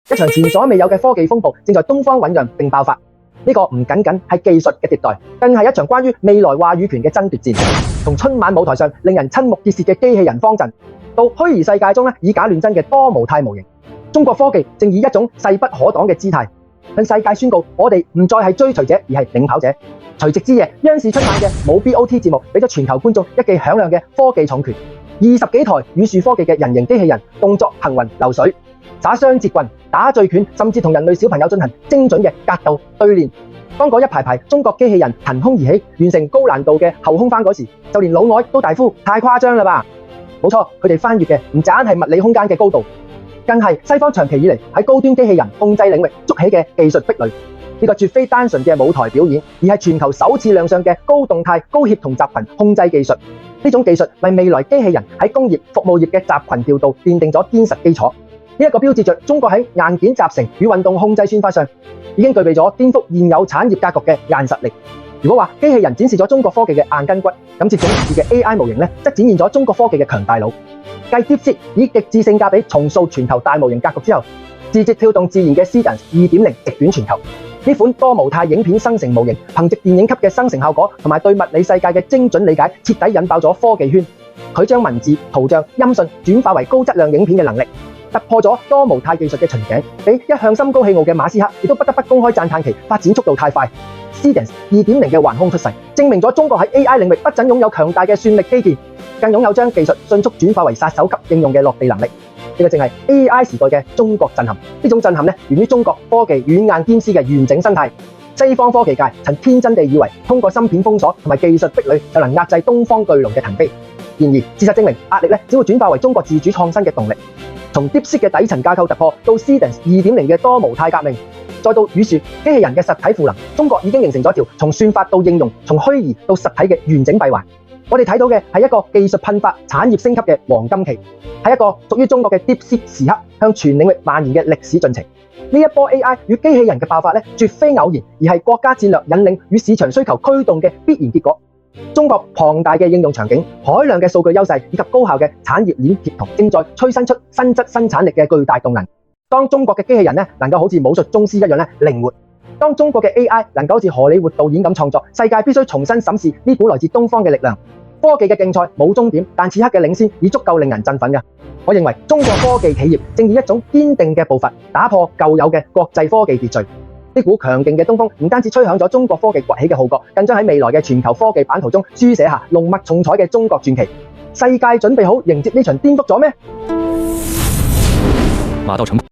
一場前所未有嘅科技風暴正在東方醞釀並爆發。呢個唔僅僅係技術嘅迭代，更係一場關於未來話語權嘅爭奪戰。從春晚舞台上令人瞠目結舌嘅機器人方陣，到虛擬世界中以假亂真嘅多模態模型，中國科技正以一種勢不可擋嘅姿態，向世界宣告我哋唔再係追隨者，而係領跑者。除夕之夜，央視出版嘅冇 BOT 節目，俾咗全球觀眾一記響亮嘅科技重拳。20幾台語數科技嘅人形機器人，動作行雲流水，耍雙截棍、打醉拳，甚至同人類小朋友進行精準嘅格鬥對練。當嗰一排排中國機器人騰空而起，完成高難度嘅後空翻嗰時，就連老外都大呼太誇張啦吧！冇錯，佢哋翻越嘅唔單係物理空間嘅高度，更係西方長期以嚟喺高端機器人控制領域築起嘅技術壁壘。呢個絕非單純嘅舞台表演，而係全球首次亮相嘅高動態高協同集群控制技術。呢種技術為未來機器人喺工業、服務業嘅集群調度奠定咗堅實基礎。呢一個標誌着中國喺硬件集成與運動控制算法上已經具備咗顛覆現有產業格局嘅硬實力。如果話機器人展示咗中國科技嘅硬筋骨，咁接踵而至嘅 AI 模型則展現咗中國科技嘅強大腦。繼 DeepSeek 以極致性價比重塑全球大模型格局之後，字節跳動自研嘅 Seedance 2.0席捲全球。呢款多模態影片生成模型，憑藉電影級嘅生成效果同埋對物理世界嘅精準理解，徹底引爆咗科技圈。佢將文字、圖像、音訊轉化為高質量影片嘅能力，突破咗多模態技術嘅瓶頸，俾一向心高氣傲嘅馬斯克亦都不得不公開讚嘆其發展速度太快。Seedance 2.0嘅橫空出世，證明咗中國喺 AI 領域不僅擁有強大嘅算力基建，更擁有將技術迅速轉化為殺手級應用嘅落地能力。呢個正係 AI 時代嘅中國震撼。呢種震撼源於中國科技軟硬兼施嘅完整生態。西方科技界曾天真地以為通過芯片封鎖同埋技術壁壘就能壓制東方巨龍嘅騰飛。然而事實證明，壓力只會轉化為中國自主創新嘅動力。從 DeepSeek 嘅底層架構突破到 Seedance 2.0嘅多模態革命，再到語樹機器人嘅實體賦能，中國已經形成咗條從算法到應用、從虛擬到實體嘅完整閉環。我哋睇到嘅係一個技術噴發、產業升級嘅黃金期，係一個屬於中國嘅 DeepSeek 時刻向全領域蔓延嘅歷史進程。呢一波 AI 與機器人嘅爆發絕非偶然，而係國家戰略引領與市場需求驅動嘅必然結果。中國龐大嘅應用場景、海量嘅數據優勢以及高效嘅產業鏈協同，正在催生出新質生產力嘅巨大動能。當中國嘅機器人能夠好似武術宗師一樣靈活，當中國嘅 AI 能夠好似荷里活導演咁創作，世界必須重新審視呢股來自東方嘅力量。科技嘅競賽冇終點，但此刻嘅領先已足夠令人振奮㗎。我認為中國科技企業正以一種堅定嘅步伐打破舊有嘅國際科技秩序。呢股強勁嘅東風唔單止吹響咗中國科技崛起嘅號角，更將喺未來嘅全球科技版圖中書寫下濃墨重彩嘅中國傳奇。世界準備好迎接呢場顛覆咗咩？馬到成